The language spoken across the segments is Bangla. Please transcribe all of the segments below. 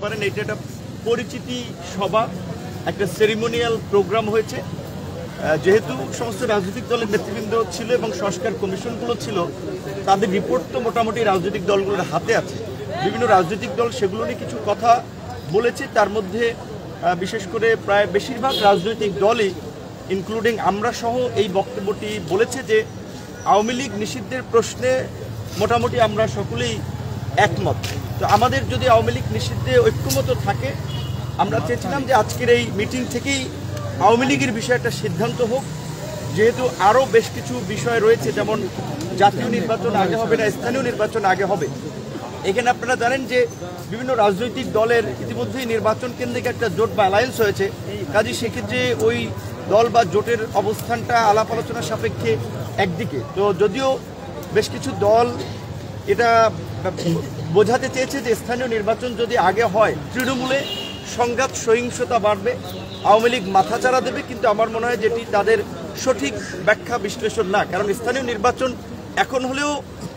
পারেন এটা একটা পরিচিতি সভা, একটা সেরিমোনিয়াল প্রোগ্রাম হয়েছে। যেহেতু সমস্ত রাজনৈতিক দলের নেতৃবৃন্দ ছিল এবং সংস্কার কমিশনগুলো ছিল, তাদের রিপোর্ট তো মোটামুটি রাজনৈতিক দলগুলোর হাতে আছে। বিভিন্ন রাজনৈতিক দল সেগুলো নিয়ে কিছু কথা বলেছে। তার মধ্যে বিশেষ করে প্রায় বেশিরভাগ রাজনৈতিক দলই ইনক্লুডিং আমরা সহ এই বক্তব্যটি বলেছে যে আওয়ামী লীগ নিষিদ্ধের প্রশ্নে মোটামুটি আমরা সকলেই একমত। তো আমাদের যদি আওয়ামী লীগ নিষিদ্ধে ঐক্যমত থাকে, আমরা চেয়েছিলাম যে আজকের এই মিটিং থেকেই আওয়ামী লীগের বিষয়ে একটা সিদ্ধান্ত হোক, যেহেতু আরও বেশ কিছু বিষয় রয়েছে, যেমন জাতীয় নির্বাচন আগে হবে না, স্থানীয় নির্বাচন আগে হবে। এখানে আপনারা জানেন যে বিভিন্ন রাজনৈতিক দলের ইতিমধ্যেই নির্বাচন কেন্দ্রিক একটা জোট বা অ্যালায়েন্স হয়েছে। কাজে সেক্ষেত্রে ওই দল বা জোটের অবস্থানটা আলাপ আলোচনার সাপেক্ষে একদিকে। তো যদিও বেশ কিছু দল এটা বোঝাতে চেয়েছে যে স্থানীয় নির্বাচন যদি আগে হয় তৃণমূলে সংঘাত সহিংসতা বাড়বে, আওয়ামী লীগ মাথাচাড়া দেবে, কিন্তু আমার মনে হয় যেটি তাদের সঠিক ব্যাখ্যা বিশ্লেষণ না। কারণ স্থানীয় নির্বাচন এখন হলেও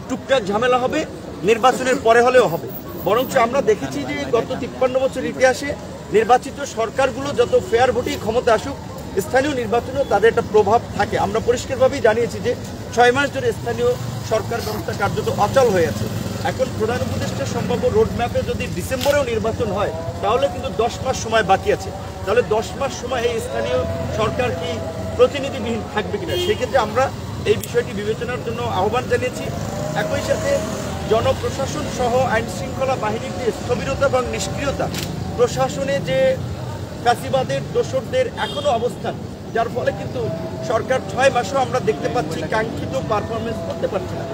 টুকটাক ঝামেলা হবে, নির্বাচনের পরে হলেও হবে। বরঞ্চ আমরা দেখেছি যে গত 53 বছর ইতিহাসে নির্বাচিত সরকারগুলো যত ফেয়ার ভোটেই ক্ষমতা আসুক, স্থানীয় নির্বাচনেও তাদের একটা প্রভাব থাকে। আমরা পরিষ্কারভাবেই জানিয়েছি যে 6 মাস ধরে স্থানীয় সরকার ব্যবস্থা কার্যত অচল হয়ে আছে। এখন প্রধান উপদেষ্টা সম্ভাব্য রোডম্যাপে যদি ডিসেম্বরেও নির্বাচন হয়, তাহলে কিন্তু 10 মাস সময় বাকি আছে। তাহলে 10 মাস সময় এই স্থানীয় সরকার কি প্রতিনিধিবিহীন থাকবে কিনা, সেক্ষেত্রে আমরা এই বিষয়টি বিবেচনার জন্য আহ্বান জানিয়েছি। একই সাথে জনপ্রশাসন সহ আইন শৃঙ্খলা বাহিনীর যে স্থবিরতা এবং নিষ্ক্রিয়তা, প্রশাসনে যে ফ্যাসিবাদের দোসরদের এখনও অবস্থান, যার ফলে কিন্তু সরকার 6 মাসেও আমরা দেখতে পাচ্ছি কাঙ্ক্ষিত পারফরমেন্স করতে পারছে না।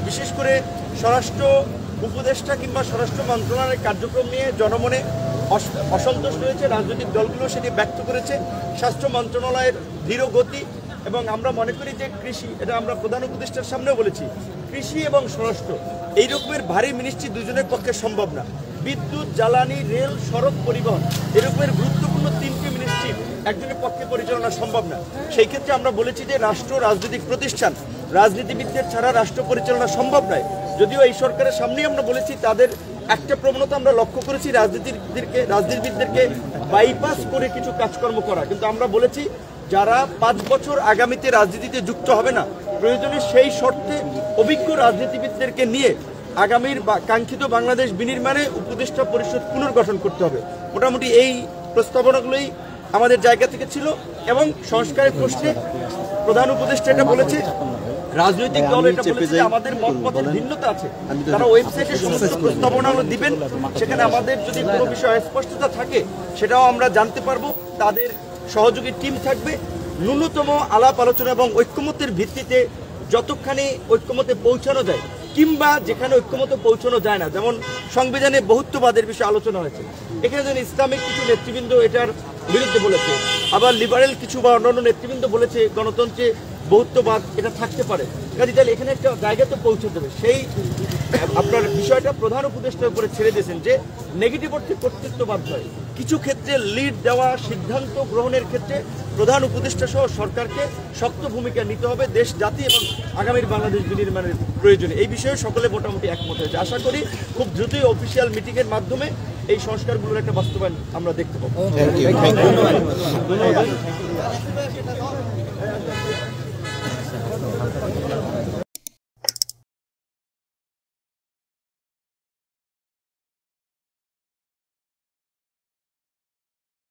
বিশেষ করে স্বরাষ্ট্র উপদেষ্টা কিংবা স্বরাষ্ট্র মন্ত্রণালয়ের কার্যক্রম নিয়ে জনমনে অসন্তোষ রয়েছে, রাজনৈতিক দলগুলো সেটি ব্যক্ত করেছে। স্বাস্থ্য মন্ত্রণালয়ের ধীর গতি, এবং আমরা মনে করি যে কৃষি, এটা আমরা প্রধান উপদেষ্টার সামনেও বলেছি, কৃষি এবং স্বরাষ্ট্র এই রকমের ভারী মিনিস্ট্রি দুজনের পক্ষে সম্ভব না। বিদ্যুৎ, জ্বালানি, রেল, সড়ক পরিবহন এরকমের গুরুত্বপূর্ণ 3টি মিনিস্ট্রি একজনের পক্ষে পরিচালনা সম্ভব না। সেই ক্ষেত্রে আমরা বলেছি যে রাষ্ট্র রাজনৈতিক প্রতিষ্ঠান, রাজনীতিবিদদের ছাড়া রাষ্ট্র পরিচালনা সম্ভব নয়। যদিও এই সরকারের সামনেই আমরা বলেছি তাদের একটা প্রবণতা আমরা লক্ষ্য করেছি, রাজনীতিবিদদেরকে বাইপাস করে কিছু কাজকর্ম করা। কিন্তু আমরা বলেছি যারা 5 বছর আগামীতে রাজনীতিতে যুক্ত হবে না, প্রয়োজনে সেই শর্তে অভিজ্ঞ রাজনীতিবিদদেরকে নিয়ে আগামীর কাঙ্ক্ষিত বাংলাদেশ বিনির্মাণে উপদেষ্টা পরিষদ পুনর্গঠন করতে হবে। মোটামুটি এই প্রস্তাবনাগুলোই আমাদের জায়গা থেকে ছিল। এবং সংস্কারের প্রশ্নে প্রধান উপদেষ্টা এটা বলেছে, রাজনৈতিক দল এটা বলেছে আমাদের মতপথের ভিন্নতা আছে, তারা ওয়েবসাইটে সমস্ত প্রস্তাবনাগুলো দিবেন, সেখানে আমাদের যদি কোনো বিষয়ে স্পষ্টতা থাকে সেটাও আমরা জানতে পারবো। তাদের সহযোগী টিম থাকবে। ন্যূনতম আলাপ আলোচনা এবং ঐক্যমতের ভিত্তিতে যতখানি ঐক্যমতে পৌঁছানো যায়, কিংবা যেখানে ঐক্যমতে পৌঁছানো যায় না, যেমন সংবিধানে বহুত্ববাদের বিষয়ে আলোচনা হয়েছে, এখানে যেন ইসলামিক কিছু নেতৃবৃন্দ এটার বিরুদ্ধে বলেছে, আবার লিবারেল কিছু বা অন্যান্য নেতৃবৃন্দ বলেছে গণতন্ত্রে বহুত্ববাদ এটা থাকতে পারে। কাজে তাহলে এখানে একটা জায়গা তো পৌঁছে দেবে। সেই আপনার বিষয়টা প্রধান উপদেষ্টার উপরে ছেড়ে দিয়েছেন যে নেগেটিভ অর্থে কর্তৃত্ববাদ হয়। কিছু ক্ষেত্রে লিড দেওয়া, সিদ্ধান্ত গ্রহণের ক্ষেত্রে প্রধান উপদেষ্টা সহ সরকারকে শক্ত ভূমিকা নিতে হবে দেশ, জাতি এবং আগামীর বাংলাদেশ বিনির্মাণের প্রয়োজনে। এই বিষয়ে সকলে মোটামুটি একমত হয়েছে। আশা করি খুব দ্রুতই অফিসিয়াল মিটিংয়ের মাধ্যমে এই সংস্কারগুলোর একটা বাস্তবায়ন আমরা দেখতে পাবো। ধন্যবাদ।